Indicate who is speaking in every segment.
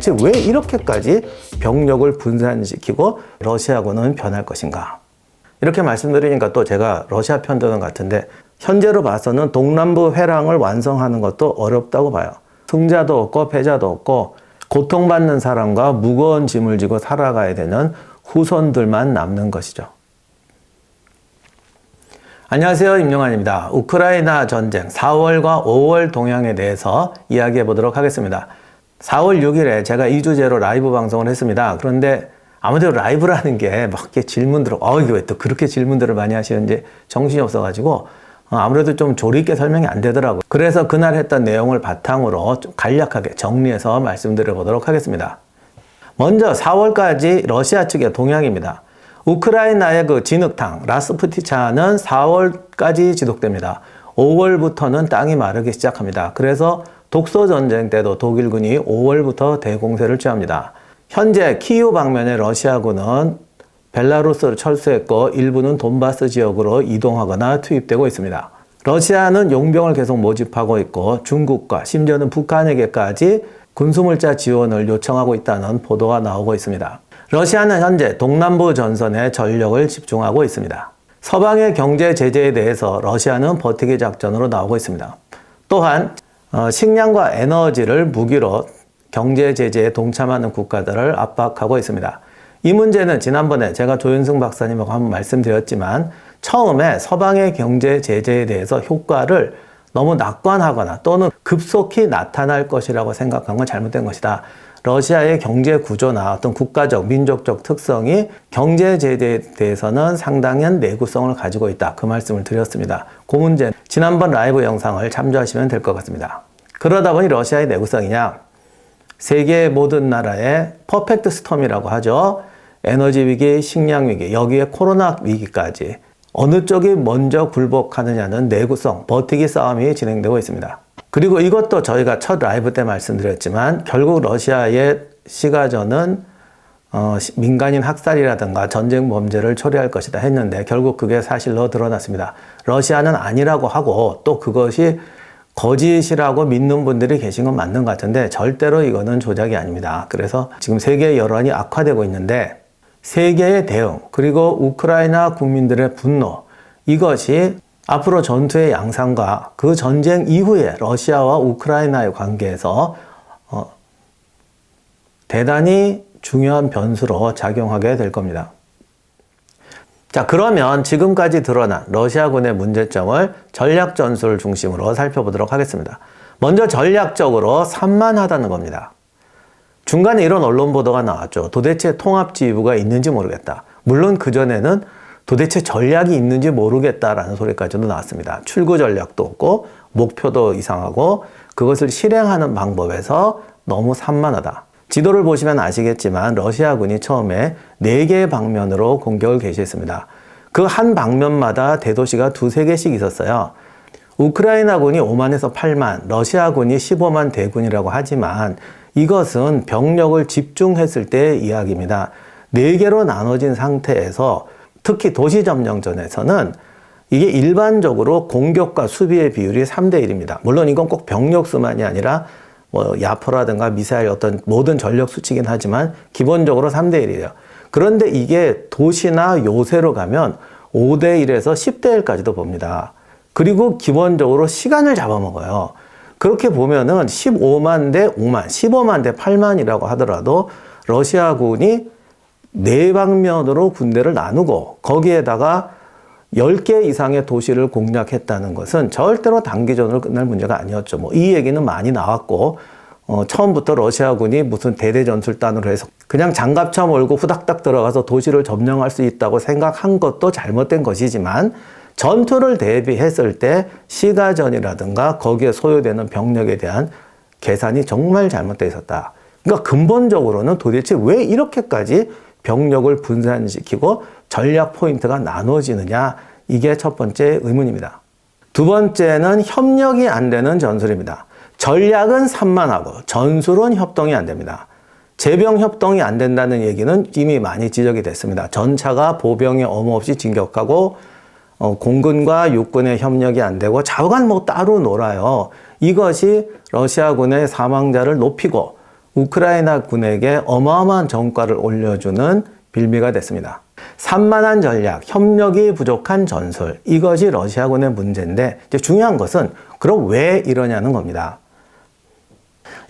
Speaker 1: 도대체 왜 이렇게까지 병력을 분산시키고 러시아군은 변할 것인가? 이렇게 말씀드리니까 또 제가 러시아 편 드는 것 같은데, 현재로 봐서는 동남부 회랑을 완성하는 것도 어렵다고 봐요. 승자도 없고 패자도 없고 고통받는 사람과 무거운 짐을 지고 살아가야 되는 후손들만 남는 것이죠. 안녕하세요, 임용환입니다. 우크라이나 전쟁 4월과 5월 동향에 대해서 이야기해 보도록 하겠습니다. 4월 6일에 제가 2주제로 라이브 방송을 했습니다. 그런데 아무래도 라이브라는 게 막 이렇게 질문들을 이게 왜 또 그렇게 질문들을 많이 하시는지 정신이 없어가지고 아무래도 좀 조리 있게 설명이 안 되더라고요. 그래서 그날 했던 내용을 바탕으로 좀 간략하게 정리해서 말씀드려 보도록 하겠습니다. 먼저 4월까지 러시아 측의 동향입니다. 우크라이나의 그 진흙탕 라스푸티차는 4월까지 지속됩니다. 5월부터는 땅이 마르기 시작합니다. 그래서 독소 전쟁 때도 독일군이 5월부터 대공세를 취합니다. 현재 키이우 방면의 러시아군은 벨라루스로 철수했고 일부는 돈바스 지역으로 이동하거나 투입되고 있습니다. 러시아는 용병을 계속 모집하고 있고 중국과 심지어는 북한에게까지 군수물자 지원을 요청하고 있다는 보도가 나오고 있습니다. 러시아는 현재 동남부 전선에 전력을 집중하고 있습니다. 서방의 경제 제재에 대해서 러시아는 버티기 작전으로 나오고 있습니다. 또한 식량과 에너지를 무기로 경제 제재에 동참하는 국가들을 압박하고 있습니다. 이 문제는 지난번에 제가 조윤승 박사님하고 한번 말씀드렸지만, 처음에 서방의 경제 제재에 대해서 효과를 너무 낙관하거나 또는 급속히 나타날 것이라고 생각한 건 잘못된 것이다. 러시아의 경제 구조나 어떤 국가적, 민족적 특성이 경제 제재에 대해서는 상당한 내구성을 가지고 있다. 그 말씀을 드렸습니다. 그 문제 지난번 라이브 영상을 참조하시면 될 것 같습니다. 그러다 보니 러시아의 내구성이냐? 세계의 모든 나라의 퍼펙트 스톰이라고 하죠. 에너지 위기, 식량 위기, 여기에 코로나 위기까지 어느 쪽이 먼저 굴복하느냐는 내구성, 버티기 싸움이 진행되고 있습니다. 그리고 이것도 저희가 첫 라이브 때 말씀드렸지만, 결국 러시아의 시가전은 민간인 학살이라든가 전쟁 범죄를 초래할 것이다 했는데 결국 그게 사실로 드러났습니다. 러시아는 아니라고 하고 또 그것이 거짓이라고 믿는 분들이 계신 건 맞는 것 같은데 절대로 이거는 조작이 아닙니다. 그래서 지금 세계 여론이 악화되고 있는데, 세계의 대응 그리고 우크라이나 국민들의 분노, 이것이 앞으로 전투의 양상과 그 전쟁 이후에 러시아와 우크라이나의 관계에서 대단히 중요한 변수로 작용하게 될 겁니다. 자, 그러면 지금까지 드러난 러시아군의 문제점을 전략 전술을 중심으로 살펴보도록 하겠습니다. 먼저 전략적으로 산만하다는 겁니다. 중간에 이런 언론 보도가 나왔죠. 도대체 통합지휘부가 있는지 모르겠다. 물론 그전에는 도대체 전략이 있는지 모르겠다라는 소리까지도 나왔습니다. 출구 전략도 없고 목표도 이상하고 그것을 실행하는 방법에서 너무 산만하다. 지도를 보시면 아시겠지만 러시아군이 처음에 4개의 방면으로 공격을 개시했습니다. 그 한 방면마다 대도시가 2-3개씩 있었어요. 우크라이나군이 5만에서 8만, 러시아군이 15만 대군이라고 하지만 이것은 병력을 집중했을 때의 이야기입니다. 4개로 나눠진 상태에서 특히 도시 점령전에서는 이게 일반적으로 공격과 수비의 비율이 3대1입니다. 물론 이건 꼭 병력 수만이 아니라 야포라든가 미사일 어떤 모든 전력 수치긴 하지만 기본적으로 3대1이에요. 그런데 이게 도시나 요새로 가면 5대1에서 10대1까지도 봅니다. 그리고 기본적으로 시간을 잡아먹어요. 그렇게 보면은 15만 대 5만, 15만 대 8만이라고 하더라도 러시아군이 4방면으로 군대를 나누고 거기에다가 10개 이상의 도시를 공략했다는 것은 절대로 단기전으로 끝날 문제가 아니었죠. 이 얘기는 많이 나왔고, 처음부터 러시아군이 무슨 대대전술단으로 해서 그냥 장갑차 몰고 후닥닥 들어가서 도시를 점령할 수 있다고 생각한 것도 잘못된 것이지만, 전투를 대비했을 때 시가전이라든가 거기에 소요되는 병력에 대한 계산이 정말 잘못되어 있었다. 그러니까 근본적으로는 도대체 왜 이렇게까지 병력을 분산시키고 전략 포인트가 나눠지느냐, 이게 첫 번째 의문입니다. 두 번째는 협력이 안 되는 전술입니다. 전략은 산만하고 전술은 협동이 안 됩니다. 제병 협동이 안 된다는 얘기는 이미 많이 지적이 됐습니다. 전차가 보병에 어머없이 진격하고 공군과 육군의 협력이 안 되고 좌우간 따로 놀아요. 이것이 러시아군의 사망자를 높이고 우크라이나 군에게 어마어마한 전과를 올려주는 빌미가 됐습니다. 산만한 전략, 협력이 부족한 전술, 이것이 러시아군의 문제인데 이제 중요한 것은 그럼 왜 이러냐는 겁니다.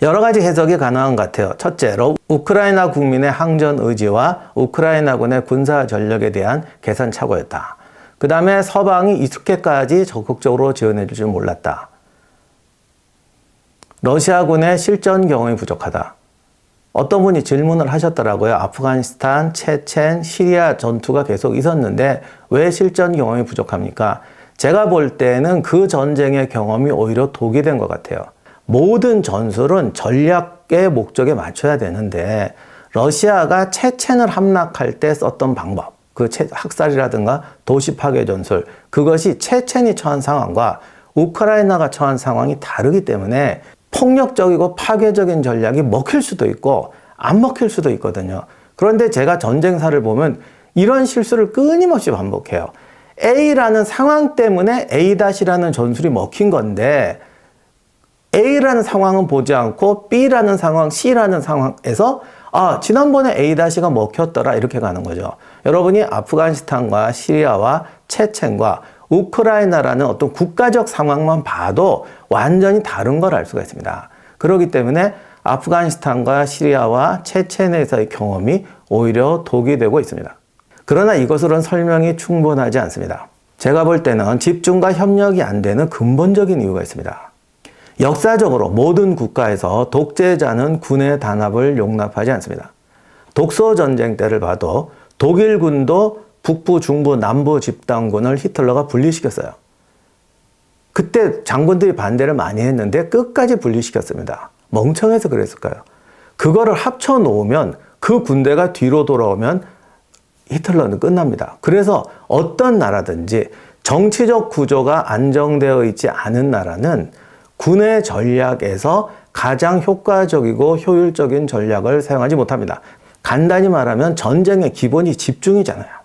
Speaker 1: 여러 가지 해석이 가능한 것 같아요. 첫째로 우크라이나 국민의 항전 의지와 우크라이나군의 군사 전력에 대한 계산착오였다. 그 다음에 서방이 이렇게까지 적극적으로 지원해 줄 줄 몰랐다. 러시아군의 실전 경험이 부족하다. 어떤 분이 질문을 하셨더라고요. 아프가니스탄, 체첸, 시리아 전투가 계속 있었는데 왜 실전 경험이 부족합니까? 제가 볼 때는 그 전쟁의 경험이 오히려 독이 된 것 같아요. 모든 전술은 전략의 목적에 맞춰야 되는데 러시아가 체첸을 함락할 때 썼던 방법, 그 학살이라든가 도시 파괴 전술, 그것이 체첸이 처한 상황과 우크라이나가 처한 상황이 다르기 때문에 폭력적이고 파괴적인 전략이 먹힐 수도 있고 안 먹힐 수도 있거든요. 그런데 제가 전쟁사를 보면 이런 실수를 끊임없이 반복해요. A라는 상황 때문에 A-라는 전술이 먹힌 건데 A라는 상황은 보지 않고 B라는 상황, C라는 상황에서 지난번에 A-가 먹혔더라 이렇게 가는 거죠. 여러분이 아프가니스탄과 시리아와 체첸과 우크라이나라는 어떤 국가적 상황만 봐도 완전히 다른 걸 알 수가 있습니다. 그렇기 때문에 아프가니스탄과 시리아와 체첸에서의 경험이 오히려 독이 되고 있습니다. 그러나 이것으로는 설명이 충분하지 않습니다. 제가 볼 때는 집중과 협력이 안 되는 근본적인 이유가 있습니다. 역사적으로 모든 국가에서 독재자는 군의 단합을 용납하지 않습니다. 독소 전쟁 때를 봐도 독일군도 북부, 중부, 남부 집단군을 히틀러가 분리시켰어요. 그때 장군들이 반대를 많이 했는데 끝까지 분리시켰습니다. 멍청해서 그랬을까요? 그거를 합쳐 놓으면 그 군대가 뒤로 돌아오면 히틀러는 끝납니다. 그래서 어떤 나라든지 정치적 구조가 안정되어 있지 않은 나라는 군의 전략에서 가장 효과적이고 효율적인 전략을 사용하지 못합니다. 간단히 말하면 전쟁의 기본이 집중이잖아요.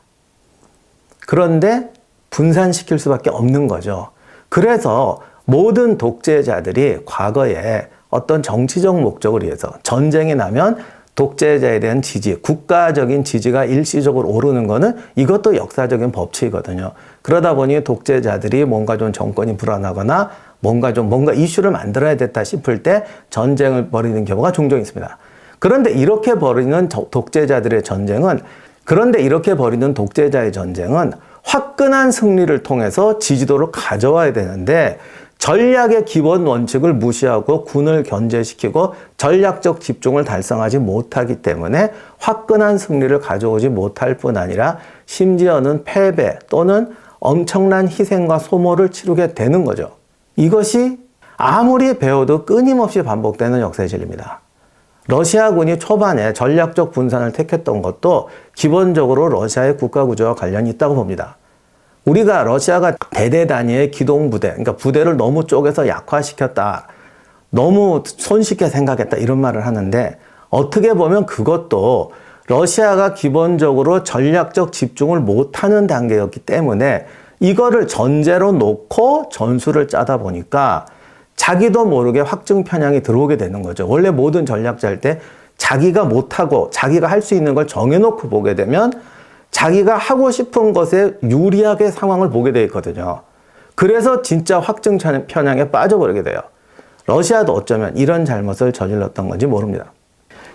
Speaker 1: 그런데 분산시킬 수밖에 없는 거죠. 그래서 모든 독재자들이 과거에 어떤 정치적 목적을 위해서 전쟁이 나면 독재자에 대한 지지, 국가적인 지지가 일시적으로 오르는 거는 이것도 역사적인 법칙이거든요. 그러다 보니 독재자들이 뭔가 좀 정권이 불안하거나 뭔가 이슈를 만들어야 됐다 싶을 때 전쟁을 벌이는 경우가 종종 있습니다. 그런데 이렇게 벌이는 독재자의 전쟁은 화끈한 승리를 통해서 지지도를 가져와야 되는데 전략의 기본 원칙을 무시하고 군을 견제시키고 전략적 집중을 달성하지 못하기 때문에 화끈한 승리를 가져오지 못할 뿐 아니라 심지어는 패배 또는 엄청난 희생과 소모를 치르게 되는 거죠. 이것이 아무리 배워도 끊임없이 반복되는 역사의 진리입니다. 러시아군이 초반에 전략적 분산을 택했던 것도 기본적으로 러시아의 국가구조와 관련이 있다고 봅니다. 우리가 러시아가 대대 단위의 기동부대, 그러니까 부대를 너무 쪼개서 약화시켰다, 너무 손쉽게 생각했다 이런 말을 하는데 어떻게 보면 그것도 러시아가 기본적으로 전략적 집중을 못하는 단계였기 때문에 이거를 전제로 놓고 전술을 짜다 보니까 자기도 모르게 확증 편향이 들어오게 되는 거죠. 원래 모든 전략 짤 때 자기가 못하고 자기가 할 수 있는 걸 정해놓고 보게 되면 자기가 하고 싶은 것에 유리하게 상황을 보게 되어 있거든요. 그래서 진짜 확증 편향에 빠져버리게 돼요. 러시아도 어쩌면 이런 잘못을 저질렀던 건지 모릅니다.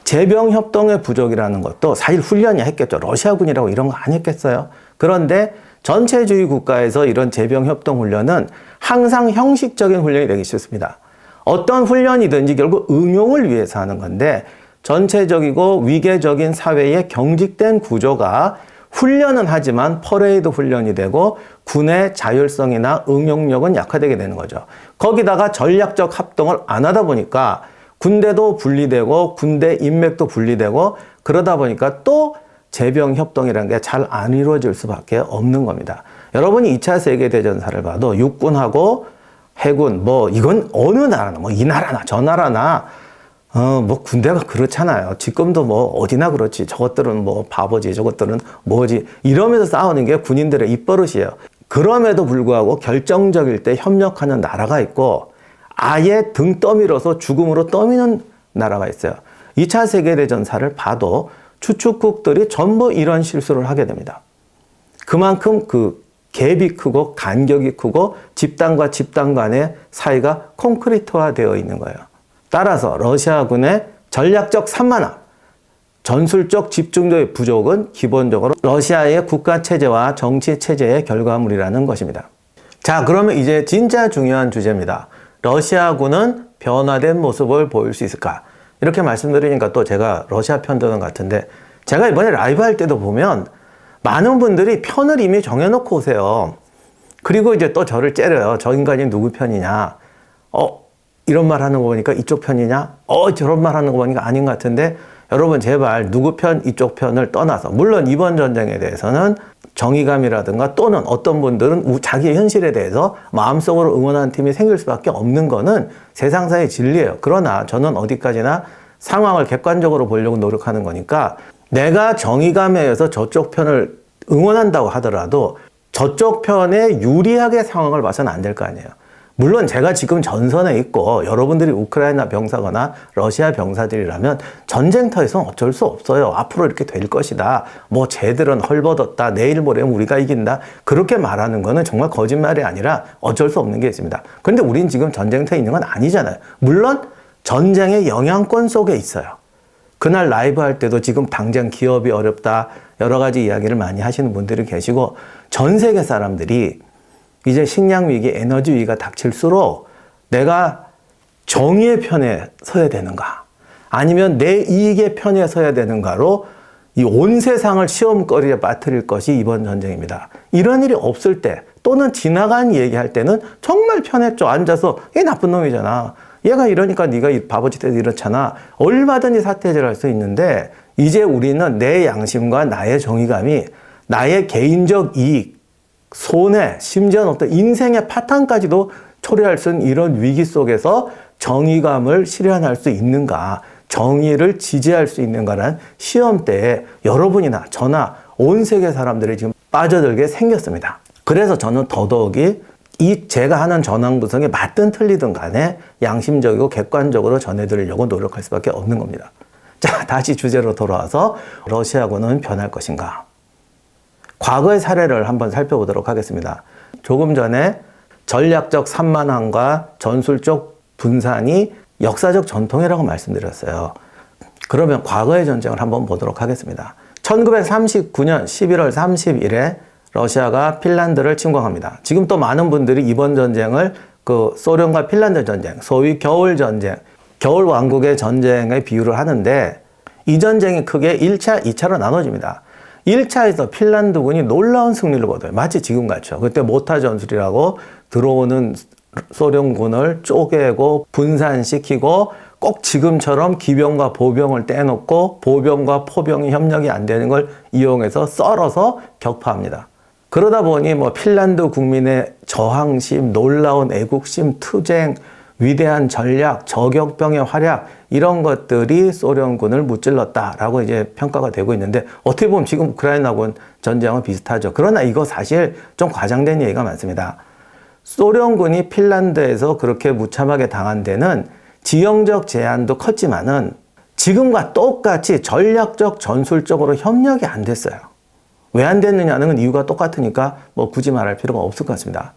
Speaker 1: 제병협동의 부족이라는 것도 사실 훈련이 했겠죠. 러시아군이라고 이런 거 안 했겠어요. 그런데 전체주의 국가에서 이런 제병협동 훈련은 항상 형식적인 훈련이 되기 쉽습니다. 어떤 훈련이든지 결국 응용을 위해서 하는 건데 전체적이고 위계적인 사회의 경직된 구조가 훈련은 하지만 퍼레이드 훈련이 되고 군의 자율성이나 응용력은 약화되게 되는 거죠. 거기다가 전략적 합동을 안 하다 보니까 군대도 분리되고 군대 인맥도 분리되고 그러다 보니까 또 제병협동이라는 게 잘 안 이루어질 수밖에 없는 겁니다. 여러분이 2차 세계대전사를 봐도 육군하고 해군, 이건 어느 나라나, 이 나라나 저 나라나, 군대가 그렇잖아요. 지금도 어디나 그렇지. 저것들은 바보지, 저것들은 뭐지. 이러면서 싸우는 게 군인들의 입버릇이에요. 그럼에도 불구하고 결정적일 때 협력하는 나라가 있고, 아예 등 떠밀어서 죽음으로 떠미는 나라가 있어요. 2차 세계대전사를 봐도 추축국들이 전부 이런 실수를 하게 됩니다. 그만큼 그 갭이 크고 간격이 크고 집단과 집단 간의 사이가 콘크리트화되어 있는 거예요. 따라서 러시아군의 전략적 산만함, 전술적 집중도의 부족은 기본적으로 러시아의 국가체제와 정치체제의 결과물이라는 것입니다. 자, 그러면 이제 진짜 중요한 주제입니다. 러시아군은 변화된 모습을 보일 수 있을까? 이렇게 말씀드리니까 또 제가 러시아 편 드는 것 같은데, 제가 이번에 라이브 할 때도 보면 많은 분들이 편을 이미 정해놓고 오세요. 그리고 이제 또 저를 째려요. 저 인간이 누구 편이냐? 이런 말 하는 거 보니까 이쪽 편이냐? 저런 말 하는 거 보니까 아닌 것 같은데, 여러분 제발 누구 편, 이쪽 편을 떠나서, 물론 이번 전쟁에 대해서는 정의감이라든가 또는 어떤 분들은 자기의 현실에 대해서 마음속으로 응원하는 팀이 생길 수밖에 없는 거는 세상사의 진리예요. 그러나 저는 어디까지나 상황을 객관적으로 보려고 노력하는 거니까, 내가 정의감에 의해서 저쪽 편을 응원한다고 하더라도 저쪽 편에 유리하게 상황을 봐서는 안 될 거 아니에요. 물론 제가 지금 전선에 있고 여러분들이 우크라이나 병사거나 러시아 병사들이라면 전쟁터에서는 어쩔 수 없어요. 앞으로 이렇게 될 것이다. 뭐 쟤들은 헐벗었다. 내일 모레면 우리가 이긴다. 그렇게 말하는 거는 정말 거짓말이 아니라 어쩔 수 없는 게 있습니다. 그런데 우린 지금 전쟁터에 있는 건 아니잖아요. 물론 전쟁의 영향권 속에 있어요. 그날 라이브 할 때도 지금 당장 기업이 어렵다, 여러 가지 이야기를 많이 하시는 분들이 계시고, 전 세계 사람들이 이제 식량 위기, 에너지 위기가 닥칠수록 내가 정의의 편에 서야 되는가, 아니면 내 이익의 편에 서야 되는가로 이 온 세상을 시험거리에 빠뜨릴 것이 이번 전쟁입니다. 이런 일이 없을 때, 또는 지나간 얘기할 때는 정말 편했죠. 앉아서 얘 나쁜 놈이잖아, 얘가 이러니까 네가 바보짓 해서 이렇잖아, 얼마든지 사태질할 수 있는데, 이제 우리는 내 양심과 나의 정의감이 나의 개인적 이익, 손해, 심지어는 어떤 인생의 파탄까지도 초래할 수 있는 이런 위기 속에서 정의감을 실현할 수 있는가, 정의를 지지할 수 있는가라는 시험대에 여러분이나 저나 온 세계 사람들이 지금 빠져들게 생겼습니다. 그래서 저는 더더욱이 제가 하는 전황 분석에 맞든 틀리든 간에 양심적이고 객관적으로 전해드리려고 노력할 수밖에 없는 겁니다. 자, 다시 주제로 돌아와서 러시아군은 변할 것인가? 과거의 사례를 한번 살펴보도록 하겠습니다. 조금 전에 전략적 산만함과 전술적 분산이 역사적 전통이라고 말씀드렸어요. 그러면 과거의 전쟁을 한번 보도록 하겠습니다. 1939년 11월 30일에 러시아가 핀란드를 침공합니다. 지금 또 많은 분들이 이번 전쟁을 그 소련과 핀란드 전쟁, 소위 겨울 전쟁, 겨울 왕국의 전쟁에 비유를 하는데, 이 전쟁이 크게 1차, 2차로 나눠집니다. 1차에서 핀란드군이 놀라운 승리를 거둬요. 마치 지금같죠. 그때 모타 전술이라고 들어오는 소련군을 쪼개고 분산시키고, 꼭 지금처럼 기병과 보병을 떼놓고 보병과 포병이 협력이 안 되는 걸 이용해서 썰어서 격파합니다. 그러다 보니 핀란드 국민의 저항심, 놀라운 애국심, 투쟁, 위대한 전략, 저격병의 활약, 이런 것들이 소련군을 무찔렀다라고 이제 평가가 되고 있는데, 어떻게 보면 지금 우크라이나군 전쟁은 비슷하죠. 그러나 이거 사실 좀 과장된 얘기가 많습니다. 소련군이 핀란드에서 그렇게 무참하게 당한 데는 지형적 제한도 컸지만은 지금과 똑같이 전략적, 전술적으로 협력이 안 됐어요. 왜 안 됐느냐는 이유가 똑같으니까 굳이 말할 필요가 없을 것 같습니다.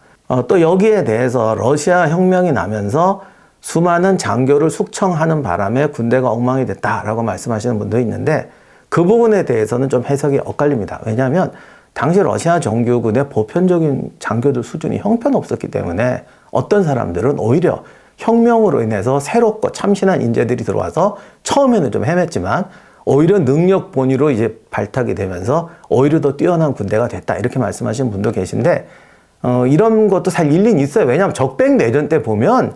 Speaker 1: 또 여기에 대해서 러시아 혁명이 나면서 수많은 장교를 숙청하는 바람에 군대가 엉망이 됐다라고 말씀하시는 분도 있는데, 그 부분에 대해서는 좀 해석이 엇갈립니다. 왜냐하면 당시 러시아 정규군의 보편적인 장교들 수준이 형편없었기 때문에 어떤 사람들은 오히려 혁명으로 인해서 새롭고 참신한 인재들이 들어와서 처음에는 좀 헤맸지만 오히려 능력 본위로 이제 발탁이 되면서 오히려 더 뛰어난 군대가 됐다, 이렇게 말씀하시는 분도 계신데, 이런 것도 사실 일리는 있어요. 왜냐하면 적백 내전 때 보면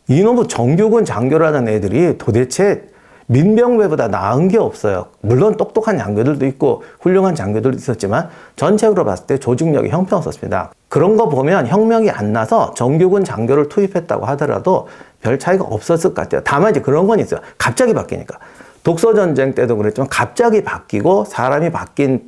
Speaker 1: 이놈의 정규군 장교라는 애들이 도대체 민병배보다 나은 게 없어요. 물론 똑똑한 장교들도 있고 훌륭한 장교들도 있었지만 전체적으로 봤을 때 조직력이 형편없었습니다. 그런 거 보면 혁명이 안 나서 정규군 장교를 투입했다고 하더라도 별 차이가 없었을 것 같아요. 다만 이제 그런 건 있어요. 갑자기 바뀌니까. 독소전쟁 때도 그랬지만 갑자기 바뀌고 사람이 바뀐,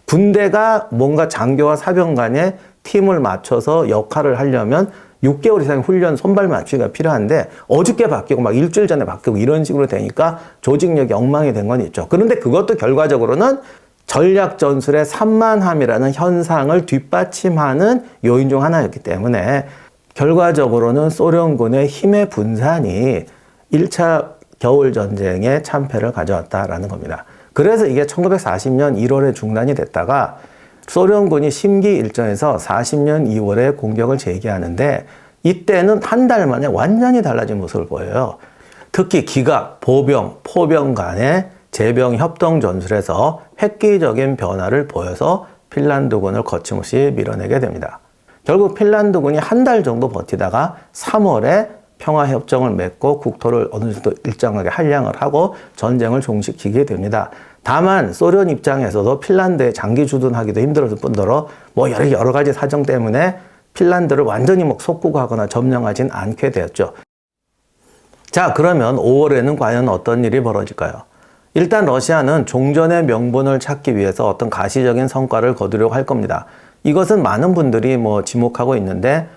Speaker 1: 군대가 뭔가 장교와 사병 간에 팀을 맞춰서 역할을 하려면 6개월 이상의 훈련, 손발 맞추기가 필요한데 어저께 바뀌고 막 일주일 전에 바뀌고 이런 식으로 되니까 조직력이 엉망이 된 건 있죠. 그런데 그것도 결과적으로는 전략 전술의 산만함이라는 현상을 뒷받침하는 요인 중 하나였기 때문에 결과적으로는 소련군의 힘의 분산이 1차 겨울전쟁의 참패를 가져왔다라는 겁니다. 그래서 이게 1940년 1월에 중단이 됐다가 소련군이 심기일전에서 40년 2월에 공격을 재개하는데 이때는 한 달 만에 완전히 달라진 모습을 보여요. 특히 기갑, 보병, 포병 간의 제병 협동 전술에서 획기적인 변화를 보여서 핀란드군을 거침없이 밀어내게 됩니다. 결국 핀란드군이 한 달 정도 버티다가 3월에 평화협정을 맺고 국토를 어느 정도 일정하게 할량을 하고 전쟁을 종식시키게 됩니다. 다만 소련 입장에서도 핀란드에 장기 주둔하기도 힘들었을 뿐더러 뭐 여러 가지 사정 때문에 핀란드를 완전히 속국하거나 점령하진 않게 되었죠. 자, 그러면 5월에는 과연 어떤 일이 벌어질까요? 일단 러시아는 종전의 명분을 찾기 위해서 어떤 가시적인 성과를 거두려고 할 겁니다. 이것은 많은 분들이 지목하고 있는데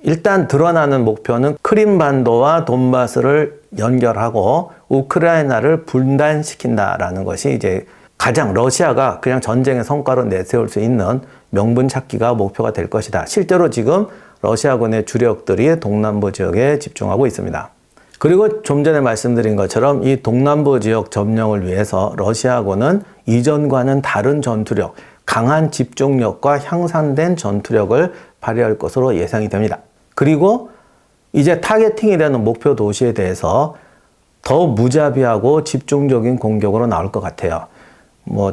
Speaker 1: 일단 드러나는 목표는 크림반도와 돈바스를 연결하고 우크라이나를 분단시킨다라는 것이 이제 가장 러시아가 그냥 전쟁의 성과로 내세울 수 있는 명분 찾기가 목표가 될 것이다. 실제로 지금 러시아군의 주력들이 동남부 지역에 집중하고 있습니다. 그리고 좀 전에 말씀드린 것처럼 이 동남부 지역 점령을 위해서 러시아군은 이전과는 다른 전투력, 강한 집중력과 향상된 전투력을 발휘할 것으로 예상이 됩니다. 그리고 이제 타겟팅이 되는 목표 도시에 대해서 더 무자비하고 집중적인 공격으로 나올 것 같아요.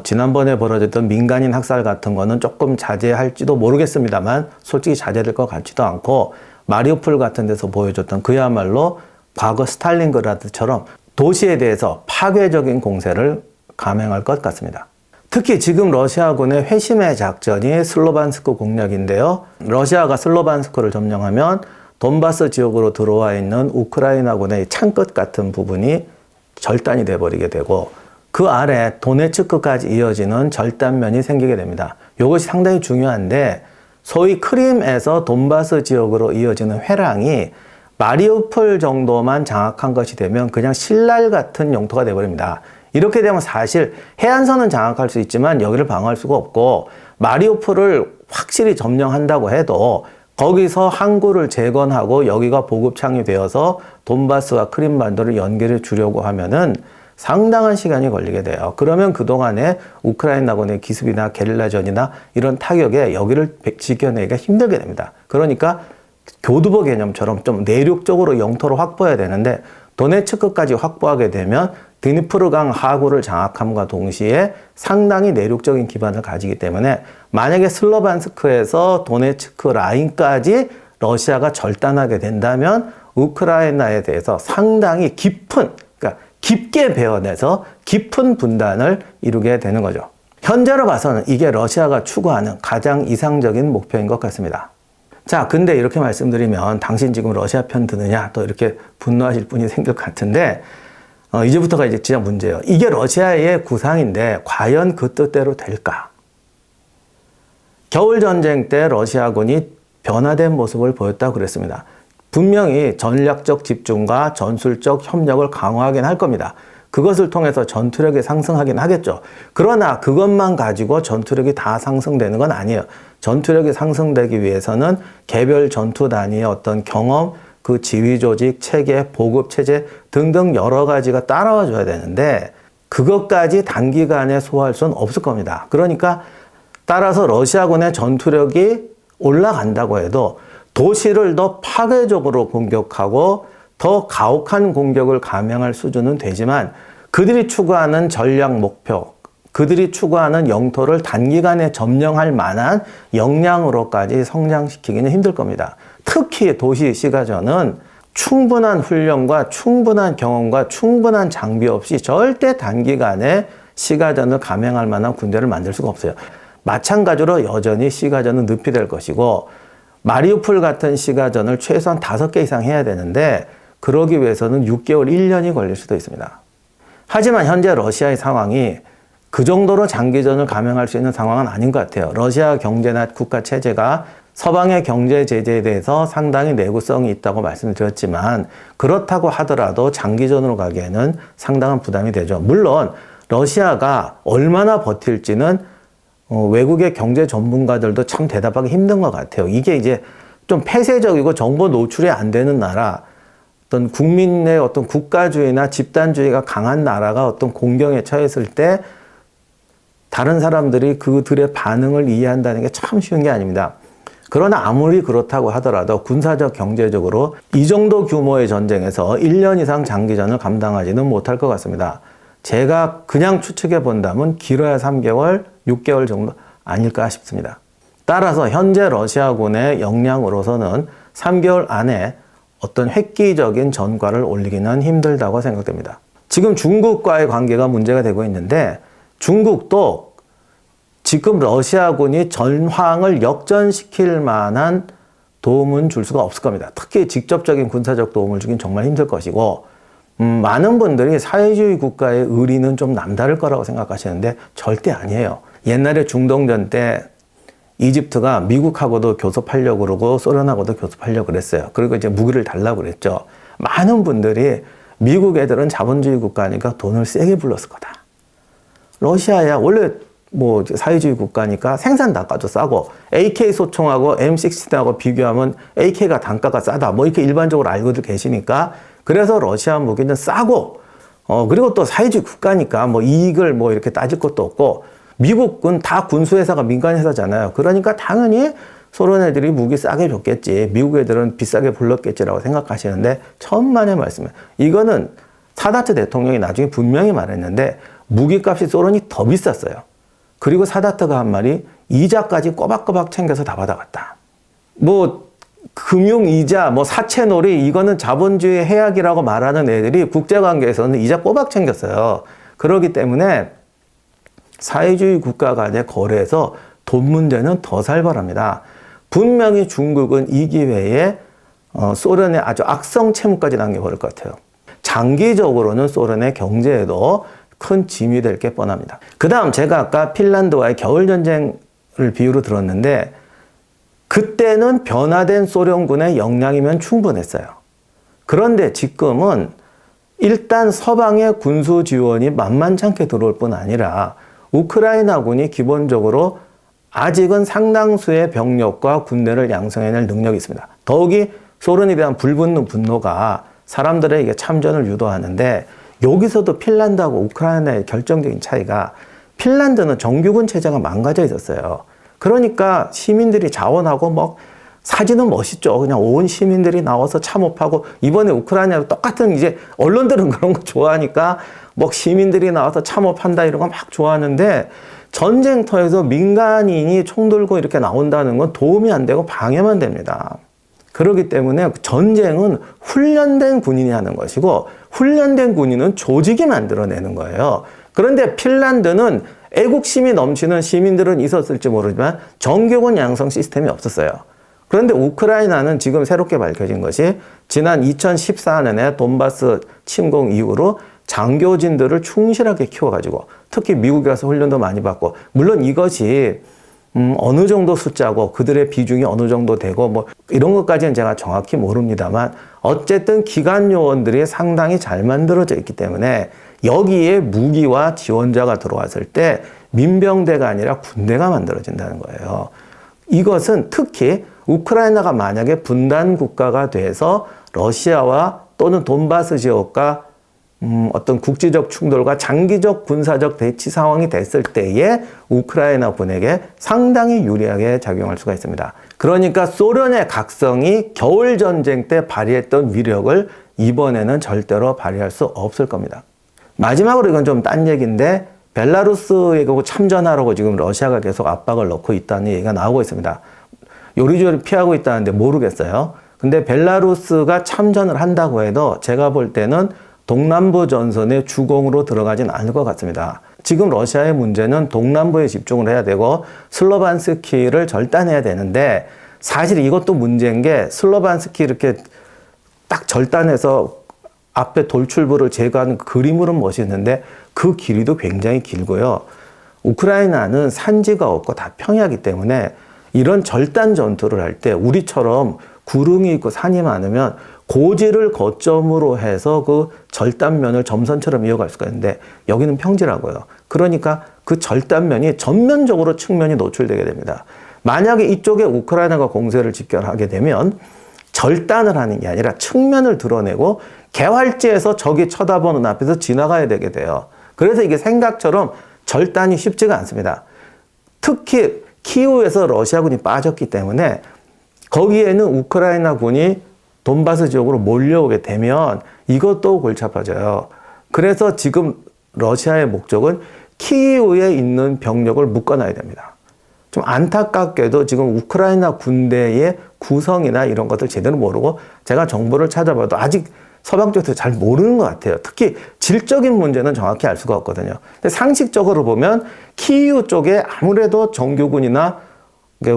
Speaker 1: 지난번에 벌어졌던 민간인 학살 같은 거는 조금 자제할지도 모르겠습니다만 솔직히 자제될 것 같지도 않고 마리우폴 같은 데서 보여줬던 그야말로 과거 스탈린그라드처럼 도시에 대해서 파괴적인 공세를 감행할 것 같습니다. 특히 지금 러시아군의 회심의 작전이 슬로반스크 공략인데요. 러시아가 슬로반스크를 점령하면 돈바스 지역으로 들어와 있는 우크라이나군의 창끝 같은 부분이 절단이 돼버리게 되고 그 아래 도네츠크까지 이어지는 절단면이 생기게 됩니다. 이것이 상당히 중요한데 소위 크림에서 돈바스 지역으로 이어지는 회랑이 마리우폴 정도만 장악한 것이 되면 그냥 신랄 같은 영토가 돼버립니다. 이렇게 되면 사실 해안선은 장악할 수 있지만 여기를 방어할 수가 없고 마리우폴을 확실히 점령한다고 해도 거기서 항구를 재건하고 여기가 보급창이 되어서 돈바스와 크림반도를 연결해 주려고 하면은 상당한 시간이 걸리게 돼요. 그러면 그동안에 우크라이나군의 기습이나 게릴라전이나 이런 타격에 여기를 지켜내기가 힘들게 됩니다. 그러니까 교두보 개념처럼 좀 내륙적으로 영토를 확보해야 되는데 도네츠크까지 확보하게 되면 드니프르강 하구를 장악함과 동시에 상당히 내륙적인 기반을 가지기 때문에 만약에 슬로반스크에서 도네츠크 라인까지 러시아가 절단하게 된다면 우크라이나에 대해서 상당히 깊게 베어내서 깊은 분단을 이루게 되는 거죠. 현재로 봐서는 이게 러시아가 추구하는 가장 이상적인 목표인 것 같습니다. 자, 근데 이렇게 말씀드리면 당신 지금 러시아 편 드느냐 또 이렇게 분노하실 분이 생길 것 같은데 이제부터가 이제 진짜 문제예요. 이게 러시아의 구상인데 과연 그 뜻대로 될까? 겨울전쟁 때 러시아군이 변화된 모습을 보였다고 그랬습니다. 분명히 전략적 집중과 전술적 협력을 강화하긴 할 겁니다. 그것을 통해서 전투력이 상승하긴 하겠죠. 그러나 그것만 가지고 전투력이 다 상승되는 건 아니에요. 전투력이 상승되기 위해서는 개별 전투 단위의 어떤 경험, 그 지휘 조직, 체계, 보급 체제 등등 여러 가지가 따라와 줘야 되는데 그것까지 단기간에 소화할 수는 없을 겁니다. 그러니까 따라서 러시아군의 전투력이 올라간다고 해도 도시를 더 파괴적으로 공격하고 더 가혹한 공격을 감행할 수준은 되지만 그들이 추구하는 전략 목표, 그들이 추구하는 영토를 단기간에 점령할 만한 역량으로까지 성장시키기는 힘들 겁니다. 특히 도시 시가전은 충분한 훈련과 충분한 경험과 충분한 장비 없이 절대 단기간에 시가전을 감행할 만한 군대를 만들 수가 없어요. 마찬가지로 여전히 시가전은 늪이 될 것이고 마리우폴 같은 시가전을 최소한 5개 이상 해야 되는데 그러기 위해서는 6개월, 1년이 걸릴 수도 있습니다. 하지만 현재 러시아의 상황이 그 정도로 장기전을 감행할 수 있는 상황은 아닌 것 같아요. 러시아 경제나 국가 체제가 서방의 경제 제재에 대해서 상당히 내구성이 있다고 말씀드렸지만 그렇다고 하더라도 장기전으로 가기에는 상당한 부담이 되죠. 물론 러시아가 얼마나 버틸지는 외국의 경제 전문가들도 참 대답하기 힘든 것 같아요. 이게 이제 좀 폐쇄적이고 정보 노출이 안 되는 나라, 어떤 국민의 어떤 국가주의나 집단주의가 강한 나라가 어떤 공경에 처했을 때 다른 사람들이 그들의 반응을 이해한다는 게 참 쉬운 게 아닙니다. 그러나 아무리 그렇다고 하더라도 군사적, 경제적으로 이 정도 규모의 전쟁에서 1년 이상 장기전을 감당하지는 못할 것 같습니다. 제가 그냥 추측해 본다면 길어야 3개월, 6개월 정도 아닐까 싶습니다. 따라서 현재 러시아군의 역량으로서는 3개월 안에 어떤 획기적인 전과를 올리기는 힘들다고 생각됩니다. 지금 중국과의 관계가 문제가 되고 있는데 중국도 지금 러시아군이 전황을 역전시킬 만한 도움은 줄 수가 없을 겁니다. 특히 직접적인 군사적 도움을 주긴 정말 힘들 것이고 많은 분들이 사회주의 국가의 의리는 좀 남다를 거라고 생각하시는데 절대 아니에요. 옛날에 중동전 때 이집트가 미국하고도 교섭하려고 그러고 소련하고도 교섭하려고 그랬어요. 그리고 이제 무기를 달라고 그랬죠. 많은 분들이 미국 애들은 자본주의 국가니까 돈을 세게 불렀을 거다. 러시아야 원래 뭐 사회주의 국가니까 생산 단가도 싸고 AK 소총하고 M16하고 비교하면 AK가 단가가 싸다. 뭐 이렇게 일반적으로 알고들 계시니까 그래서 러시아 무기는 싸고 그리고 또 사회주의 국가니까 뭐 이익을 뭐 이렇게 따질 것도 없고 미국은 다 군수회사가 민간회사잖아요. 그러니까 당연히 소련 애들이 무기 싸게 줬겠지. 미국 애들은 비싸게 불렀겠지라고 생각하시는데 천만의 말씀이에요. 이거는 사다트 대통령이 나중에 분명히 말했는데 무기값이 소련이 더 비쌌어요. 그리고 사다트가 한 말이 이자까지 꼬박꼬박 챙겨서 다 받아갔다. 뭐 금융이자 뭐 사채놀이 이거는 자본주의 해악이라고 말하는 애들이 국제관계에서는 이자 꼬박 챙겼어요. 그렇기 때문에 사회주의 국가 간의 거래에서 돈 문제는 더 살벌합니다. 분명히 중국은 이 기회에 소련의 아주 악성 채무까지 남겨버릴 것 같아요. 장기적으로는 소련의 경제에도 큰 짐이 될 게 뻔합니다. 그 다음 제가 아까 핀란드와의 겨울전쟁을 비유로 들었는데 그때는 변화된 소련군의 역량이면 충분했어요. 그런데 지금은 일단 서방의 군수 지원이 만만찮게 들어올 뿐 아니라 우크라이나군이 기본적으로 아직은 상당수의 병력과 군대를 양성해낼 능력이 있습니다. 더욱이 소련에 대한 불붙는 분노가 사람들에게 참전을 유도하는데 여기서도 핀란드하고 우크라이나의 결정적인 차이가 핀란드는 정규군 체제가 망가져 있었어요. 그러니까 시민들이 자원하고 뭐 사진은 멋있죠. 그냥 온 시민들이 나와서 참호하고 이번에 우크라이나도 똑같은 이제 언론들은 그런 거 좋아하니까 뭐 시민들이 나와서 참호한다 이런 거 막 좋아하는데 전쟁터에서 민간인이 총 들고 이렇게 나온다는 건 도움이 안 되고 방해만 됩니다. 그렇기 때문에 전쟁은 훈련된 군인이 하는 것이고 훈련된 군인은 조직이 만들어내는 거예요. 그런데 핀란드는 애국심이 넘치는 시민들은 있었을지 모르지만 정규군 양성 시스템이 없었어요. 그런데 우크라이나는 지금 새롭게 밝혀진 것이 지난 2014년에 돈바스 침공 이후로 장교진들을 충실하게 키워가지고 특히 미국에 가서 훈련도 많이 받고 물론 이것이 어느 정도 숫자고 그들의 비중이 어느 정도 되고 뭐 이런 것까지는 제가 정확히 모릅니다만 어쨌든 기관 요원들이 상당히 잘 만들어져 있기 때문에 여기에 무기와 지원자가 들어왔을 때 민병대가 아니라 군대가 만들어진다는 거예요. 이것은 특히 우크라이나가 만약에 분단 국가가 돼서 러시아와 또는 돈바스 지역과 어떤 국지적 충돌과 장기적 군사적 대치 상황이 됐을 때에 우크라이나 군에게 상당히 유리하게 작용할 수가 있습니다. 그러니까 소련의 각성이 겨울전쟁 때 발휘했던 위력을 이번에는 절대로 발휘할 수 없을 겁니다. 마지막으로 이건 좀 딴 얘기인데 벨라루스에 참전하라고 지금 러시아가 계속 압박을 넣고 있다는 얘기가 나오고 있습니다. 요리조리 피하고 있다는데 모르겠어요. 근데 벨라루스가 참전을 한다고 해도 제가 볼 때는 동남부 전선의 주공으로 들어가진 않을 것 같습니다. 지금 러시아의 문제는 동남부에 집중을 해야 되고 슬로반스키를 절단해야 되는데 사실 이것도 문제인 게 슬로반스키 이렇게 딱 절단해서 앞에 돌출부를 제거하는 그림으로는 멋있는데 그 길이도 굉장히 길고요. 우크라이나는 산지가 없고 다 평야이기 때문에 이런 절단 전투를 할 때 우리처럼 구릉이 있고 산이 많으면 고지를 거점으로 해서 그 절단면을 점선처럼 이어갈 수가 있는데 여기는 평지라고요. 그러니까 그 절단면이 전면적으로 측면이 노출되게 됩니다. 만약에 이쪽에 우크라이나가 공세를 집결하게 되면 절단을 하는 게 아니라 측면을 드러내고 개활지에서 적이 쳐다보는 앞에서 지나가야 되게 돼요. 그래서 이게 생각처럼 절단이 쉽지가 않습니다. 특히 키우에서 러시아군이 빠졌기 때문에 거기에는 우크라이나 군이 돈바스 지역으로 몰려오게 되면 이것도 골치 아파져요. 그래서 지금 러시아의 목적은 키이우에 있는 병력을 묶어놔야 됩니다. 좀 안타깝게도 지금 우크라이나 군대의 구성이나 이런 것들 제대로 모르고 제가 정보를 찾아봐도 아직 서방 쪽에서 잘 모르는 것 같아요. 특히 질적인 문제는 정확히 알 수가 없거든요. 근데 상식적으로 보면 키이우 쪽에 아무래도 정규군이나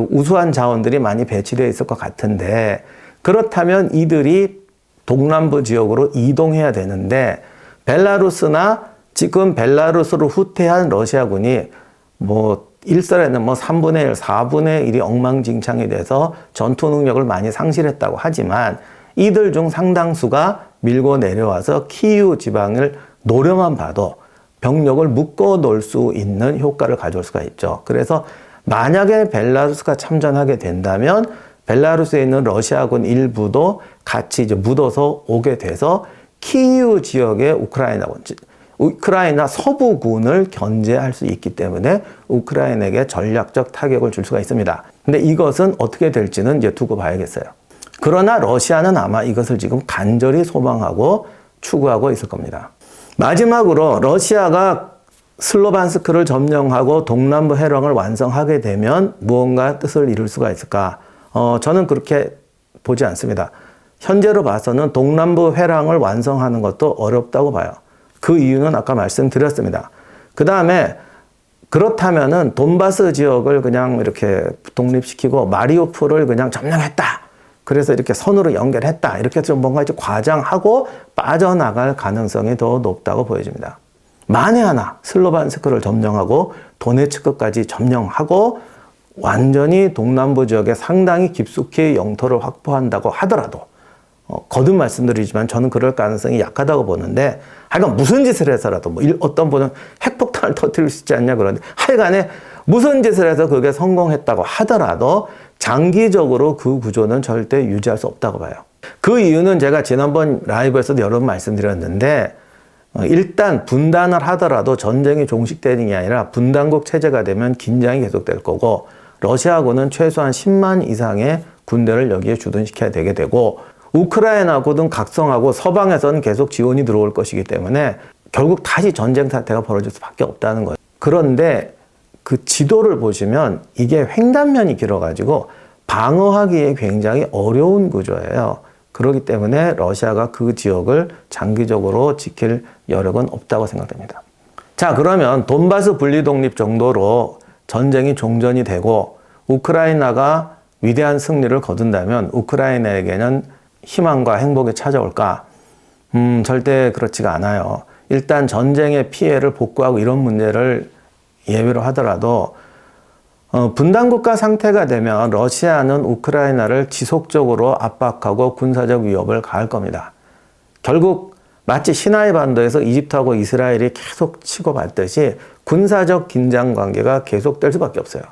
Speaker 1: 우수한 자원들이 많이 배치되어 있을 것 같은데 그렇다면 이들이 동남부 지역으로 이동해야 되는데 벨라루스나 지금 벨라루스로 후퇴한 러시아군이 뭐 일설에는 뭐 3분의 1, 4분의 1이 엉망진창이 돼서 전투 능력을 많이 상실했다고 하지만 이들 중 상당수가 밀고 내려와서 키이우 지방을 노려만 봐도 병력을 묶어 놓을 수 있는 효과를 가져올 수가 있죠. 그래서 만약에 벨라루스가 참전하게 된다면 벨라루스에 있는 러시아군 일부도 같이 이제 묻어서 오게 돼서 키이우 지역의 우크라이나 서부군을 견제할 수 있기 때문에 우크라이나에게 전략적 타격을 줄 수가 있습니다. 근데 이것은 어떻게 될지는 이제 두고 봐야겠어요. 그러나 러시아는 아마 이것을 지금 간절히 소망하고 추구하고 있을 겁니다. 마지막으로 러시아가 슬로반스크를 점령하고 동남부 해령을 완성하게 되면 무언가 뜻을 이룰 수가 있을까? 저는 그렇게 보지 않습니다. 현재로 봐서는 동남부 회랑을 완성하는 것도 어렵다고 봐요. 그 이유는 아까 말씀드렸습니다. 그 다음에 그렇다면은 돈바스 지역을 그냥 이렇게 독립시키고 마리우폴을 그냥 점령했다. 그래서 이렇게 선으로 연결했다. 이렇게 좀 뭔가 이제 과장하고 빠져나갈 가능성이 더 높다고 보여집니다. 만에 하나 슬로반스크를 점령하고 도네츠크까지 점령하고 완전히 동남부 지역에 상당히 깊숙이 영토를 확보한다고 하더라도 거듭 말씀드리지만 저는 그럴 가능성이 약하다고 보는데 하여간 무슨 짓을 해서라도 뭐 어떤 분은 핵폭탄을 터뜨릴 수 있지 않냐 그러는데 하여간에 무슨 짓을 해서 그게 성공했다고 하더라도 장기적으로 그 구조는 절대 유지할 수 없다고 봐요. 그 이유는 제가 지난번 라이브에서도 여러 번 말씀드렸는데 일단 분단을 하더라도 전쟁이 종식되는 게 아니라 분단국 체제가 되면 긴장이 계속될 거고 러시아군은 최소한 10만 이상의 군대를 여기에 주둔시켜야 되게 되고 우크라이나군은 각성하고 서방에서는 계속 지원이 들어올 것이기 때문에 결국 다시 전쟁 사태가 벌어질 수밖에 없다는 거예요. 그런데 그 지도를 보시면 이게 횡단면이 길어가지고 방어하기에 굉장히 어려운 구조예요. 그렇기 때문에 러시아가 그 지역을 장기적으로 지킬 여력은 없다고 생각됩니다. 자, 그러면 돈바스 분리독립 정도로 전쟁이 종전이 되고 우크라이나가 위대한 승리를 거둔다면 우크라이나에게는 희망과 행복이 찾아올까? 절대 그렇지가 않아요. 일단 전쟁의 피해를 복구하고 이런 문제를 예외로 하더라도 분단국가 상태가 되면 러시아는 우크라이나를 지속적으로 압박하고 군사적 위협을 가할 겁니다. 결국 마치 시나이 반도에서 이집트하고 이스라엘이 계속 치고받듯이 군사적 긴장 관계가 계속될 수밖에 없어요.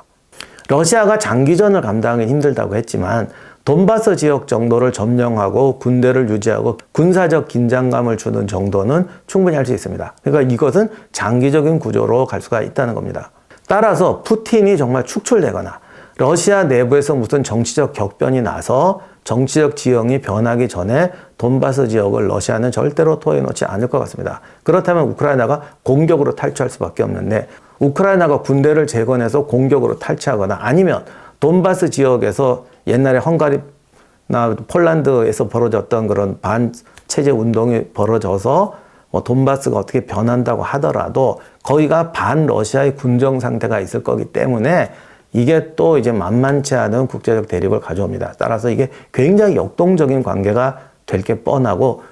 Speaker 1: 러시아가 장기전을 감당하기 힘들다고 했지만 돈바스 지역 정도를 점령하고 군대를 유지하고 군사적 긴장감을 주는 정도는 충분히 할 수 있습니다. 그러니까 이것은 장기적인 구조로 갈 수가 있다는 겁니다. 따라서 푸틴이 정말 축출되거나 러시아 내부에서 무슨 정치적 격변이 나서 정치적 지형이 변하기 전에 돈바스 지역을 러시아는 절대로 토해놓지 않을 것 같습니다. 그렇다면 우크라이나가 공격으로 탈취할 수밖에 없는데 우크라이나가 군대를 재건해서 공격으로 탈취하거나 아니면 돈바스 지역에서 옛날에 헝가리나 폴란드에서 벌어졌던 그런 반체제 운동이 벌어져서 돈바스가 어떻게 변한다고 하더라도 거기가 반러시아의 군정 상태가 있을 거기 때문에 이게 또 이제 만만치 않은 국제적 대립을 가져옵니다. 따라서 이게 굉장히 역동적인 관계가 될 게 뻔하고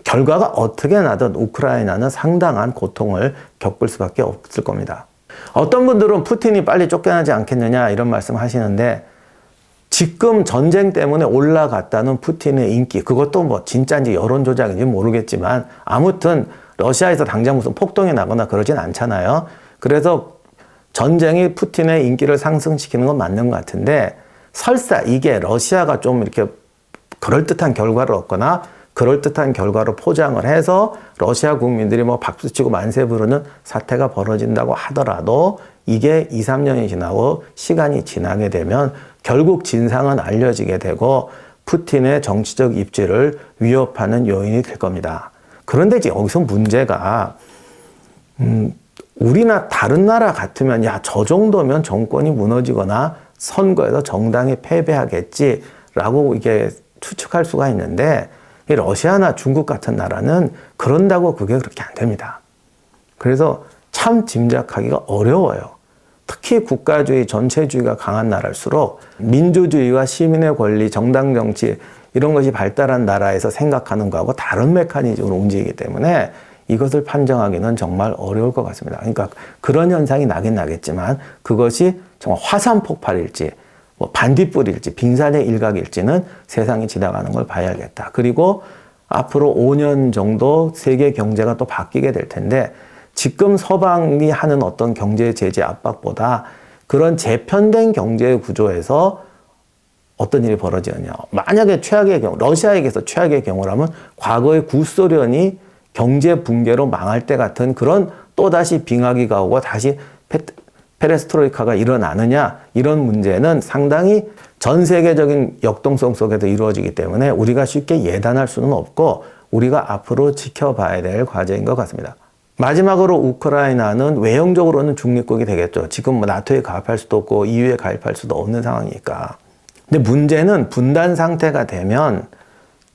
Speaker 1: 결과가 어떻게 나든 우크라이나는 상당한 고통을 겪을 수밖에 없을 겁니다. 어떤 분들은 푸틴이 빨리 쫓겨나지 않겠느냐 이런 말씀 하시는데 지금 전쟁 때문에 올라갔다는 푸틴의 인기, 그것도 뭐 진짜인지 여론조작인지 모르겠지만 아무튼 러시아에서 당장 무슨 폭동이 나거나 그러진 않잖아요. 그래서 전쟁이 푸틴의 인기를 상승시키는 건 맞는 것 같은데 설사 이게 러시아가 좀 이렇게 그럴듯한 결과를 얻거나 그럴듯한 결과로 포장을 해서 러시아 국민들이 뭐 박수치고 만세 부르는 사태가 벌어진다고 하더라도 이게 2, 3년이 지나고 시간이 지나게 되면 결국 진상은 알려지게 되고 푸틴의 정치적 입지를 위협하는 요인이 될 겁니다. 그런데 이제 여기서 문제가 우리나 다른 나라 같으면 야, 저 정도면 정권이 무너지거나 선거에서 정당이 패배하겠지라고 이게 추측할 수가 있는데 이 러시아나 중국 같은 나라는 그런다고 그게 그렇게 안 됩니다. 그래서 참 짐작하기가 어려워요. 특히 국가주의, 전체주의가 강한 나라일수록 민주주의와 시민의 권리, 정당 정치 이런 것이 발달한 나라에서 생각하는 거하고 다른 메커니즘으로 움직이기 때문에 이것을 판정하기는 정말 어려울 것 같습니다. 그러니까 그런 현상이 나긴 나겠지만 그것이 정말 화산 폭발일지 뭐 반딧불일지 빙산의 일각일지는 세상이 지나가는 걸 봐야겠다. 그리고 앞으로 5년 정도 세계 경제가 또 바뀌게 될 텐데 지금 서방이 하는 어떤 경제 제재 압박보다 그런 재편된 경제 구조에서 어떤 일이 벌어지느냐. 만약에 최악의 경우, 러시아에게서 최악의 경우라면 과거의 구소련이 경제 붕괴로 망할 때 같은 그런 또다시 빙하기가 오고 다시 페레스트로이카가 일어나느냐 이런 문제는 상당히 전 세계적인 역동성 속에서 이루어지기 때문에 우리가 쉽게 예단할 수는 없고 우리가 앞으로 지켜봐야 될 과제인 것 같습니다. 마지막으로 우크라이나는 외형적으로는 중립국이 되겠죠. 지금 뭐 나토에 가입할 수도 없고 EU에 가입할 수도 없는 상황이니까. 근데 문제는 분단 상태가 되면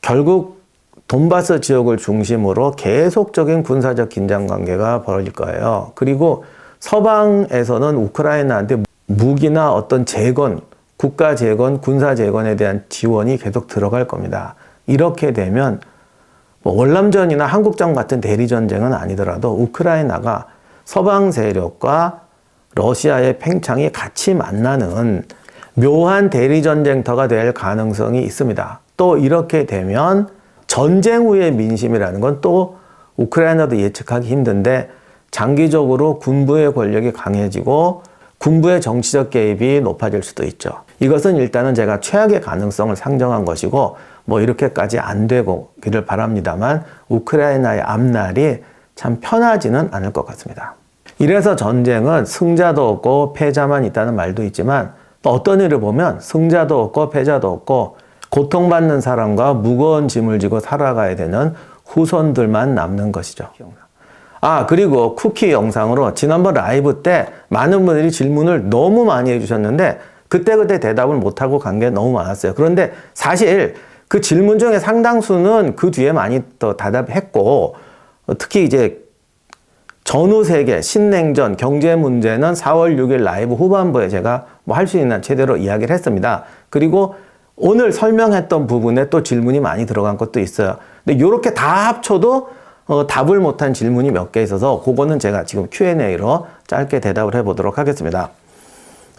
Speaker 1: 결국 돈바스 지역을 중심으로 계속적인 군사적 긴장 관계가 벌어질 거예요. 그리고 서방에서는 우크라이나한테 무기나 어떤 재건, 국가 재건, 군사 재건에 대한 지원이 계속 들어갈 겁니다. 이렇게 되면 뭐 월남전이나 한국전 같은 대리전쟁은 아니더라도 우크라이나가 서방 세력과 러시아의 팽창이 같이 만나는 묘한 대리전쟁터가 될 가능성이 있습니다. 또 이렇게 되면 전쟁 후의 민심이라는 건 또 우크라이나도 예측하기 힘든데 장기적으로 군부의 권력이 강해지고 군부의 정치적 개입이 높아질 수도 있죠. 이것은 일단은 제가 최악의 가능성을 상정한 것이고 뭐 이렇게까지 안 되기를 바랍니다만 우크라이나의 앞날이 참 편하지는 않을 것 같습니다. 이래서 전쟁은 승자도 없고 패자만 있다는 말도 있지만 또 어떤 일을 보면 승자도 없고 패자도 없고 고통받는 사람과 무거운 짐을 지고 살아가야 되는 후손들만 남는 것이죠. 그리고 쿠키 영상으로 지난번 라이브 때 많은 분들이 질문을 너무 많이 해주셨는데 그때 대답을 못하고 간 게 너무 많았어요. 그런데 사실 그 질문 중에 상당수는 그 뒤에 많이 더 대답했고 특히 이제 전후 세계, 신냉전, 경제 문제는 4월 6일 라이브 후반부에 제가 뭐 할 수 있는 제대로 이야기를 했습니다. 그리고 오늘 설명했던 부분에 또 질문이 많이 들어간 것도 있어요. 근데 이렇게 다 합쳐도 답을 못한 질문이 몇 개 있어서 그거는 제가 지금 Q&A로 짧게 대답을 해보도록 하겠습니다.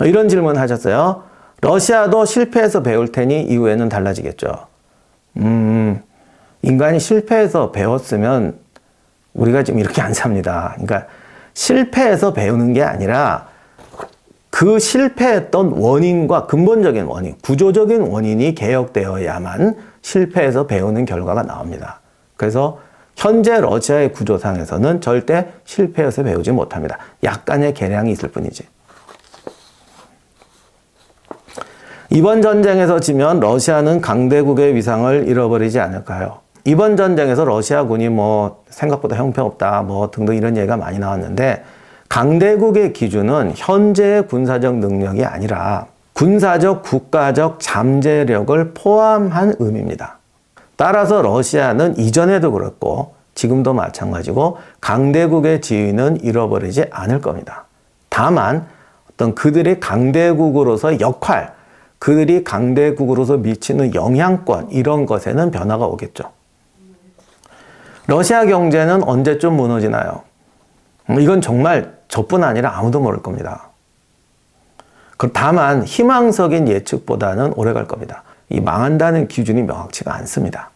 Speaker 1: 이런 질문 하셨어요. 러시아도 실패해서 배울 테니 이후에는 달라지겠죠. 인간이 실패해서 배웠으면 우리가 지금 이렇게 안 삽니다. 그러니까 실패해서 배우는 게 아니라 그 실패했던 원인과 근본적인 원인, 구조적인 원인이 개혁되어야만 실패해서 배우는 결과가 나옵니다. 그래서 현재 러시아의 구조상에서는 절대 실패해서 배우지 못합니다. 약간의 개량이 있을 뿐이지. 이번 전쟁에서 지면 러시아는 강대국의 위상을 잃어버리지 않을까요? 이번 전쟁에서 러시아군이 뭐 생각보다 형편없다 뭐 등등 이런 얘기가 많이 나왔는데 강대국의 기준은 현재의 군사적 능력이 아니라 군사적 국가적 잠재력을 포함한 의미입니다. 따라서 러시아는 이전에도 그렇고 지금도 마찬가지고 강대국의 지위는 잃어버리지 않을 겁니다. 다만 어떤 그들이 강대국으로서의 역할, 그들이 강대국으로서 미치는 영향권 이런 것에는 변화가 오겠죠. 러시아 경제는 언제쯤 무너지나요? 이건 정말 저뿐 아니라 아무도 모를 겁니다. 다만 희망적인 예측보다는 오래 갈 겁니다. 이 망한다는 기준이 명확치가 않습니다.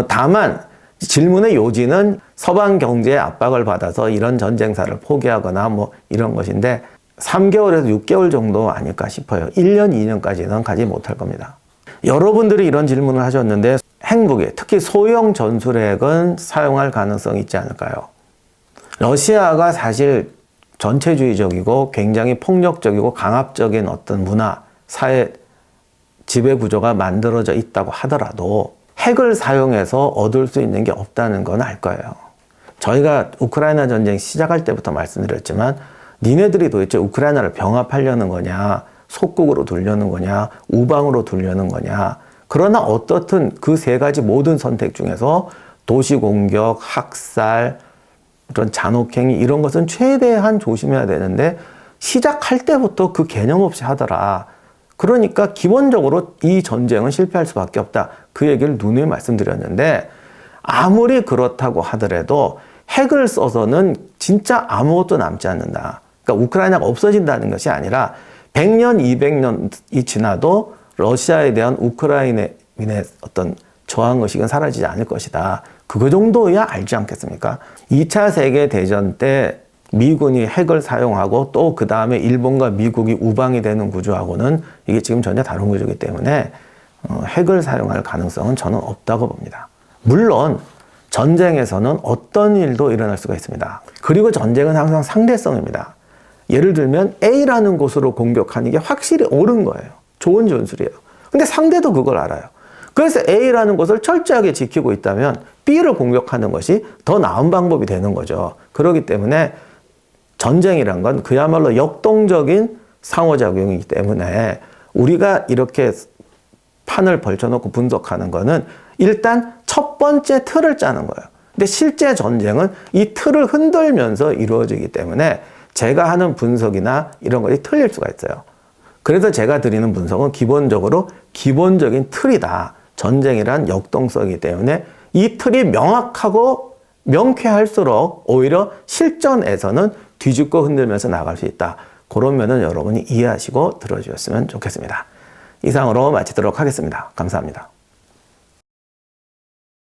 Speaker 1: 다만 질문의 요지는 서방 경제의 압박을 받아서 이런 전쟁사를 포기하거나 뭐 이런 것인데 3개월에서 6개월 정도 아닐까 싶어요. 1년, 2년까지는 가지 못할 겁니다. 여러분들이 이런 질문을 하셨는데 핵무기, 특히 소형 전술핵은 사용할 가능성이 있지 않을까요? 러시아가 사실 전체주의적이고 굉장히 폭력적이고 강압적인 어떤 문화, 사회 지배 구조가 만들어져 있다고 하더라도 핵을 사용해서 얻을 수 있는 게 없다는 건 알 거예요. 저희가 우크라이나 전쟁 시작할 때부터 말씀드렸지만 니네들이 도대체 우크라이나를 병합하려는 거냐, 속국으로 두려는 거냐, 우방으로 두려는 거냐. 그러나 어떻든 그 세 가지 모든 선택 중에서 도시 공격, 학살, 이런 잔혹행위 이런 것은 최대한 조심해야 되는데 시작할 때부터 그 개념 없이 하더라. 그러니까 기본적으로 이 전쟁은 실패할 수밖에 없다. 그 얘기를 누누이 말씀드렸는데 아무리 그렇다고 하더라도 핵을 써서는 진짜 아무것도 남지 않는다. 그러니까 우크라이나가 없어진다는 것이 아니라 100년, 200년이 지나도 러시아에 대한 우크라이나인의 어떤 저항의식은 사라지지 않을 것이다. 그거 정도야 알지 않겠습니까? 2차 세계대전 때 미군이 핵을 사용하고 또 그 다음에 일본과 미국이 우방이 되는 구조하고는 이게 지금 전혀 다른 구조이기 때문에 핵을 사용할 가능성은 저는 없다고 봅니다. 물론 전쟁에서는 어떤 일도 일어날 수가 있습니다. 그리고 전쟁은 항상 상대성입니다. 예를 들면 A라는 곳으로 공격하는 게 확실히 옳은 거예요. 좋은 전술이에요. 근데 상대도 그걸 알아요. 그래서 A라는 곳을 철저하게 지키고 있다면 B를 공격하는 것이 더 나은 방법이 되는 거죠. 그렇기 때문에 전쟁이란 건 그야말로 역동적인 상호작용이기 때문에 우리가 이렇게 판을 벌쳐놓고 분석하는 거는 일단 첫 번째 틀을 짜는 거예요. 근데 실제 전쟁은 이 틀을 흔들면서 이루어지기 때문에 제가 하는 분석이나 이런 것이 틀릴 수가 있어요. 그래서 제가 드리는 분석은 기본적으로 기본적인 틀이다. 전쟁이란 역동성이기 때문에 이 틀이 명확하고 명쾌할수록 오히려 실전에서는 뒤집고 흔들면서 나갈 수 있다. 그런 면은 여러분이 이해하시고 들어주셨으면 좋겠습니다. 이상으로 마치도록 하겠습니다. 감사합니다.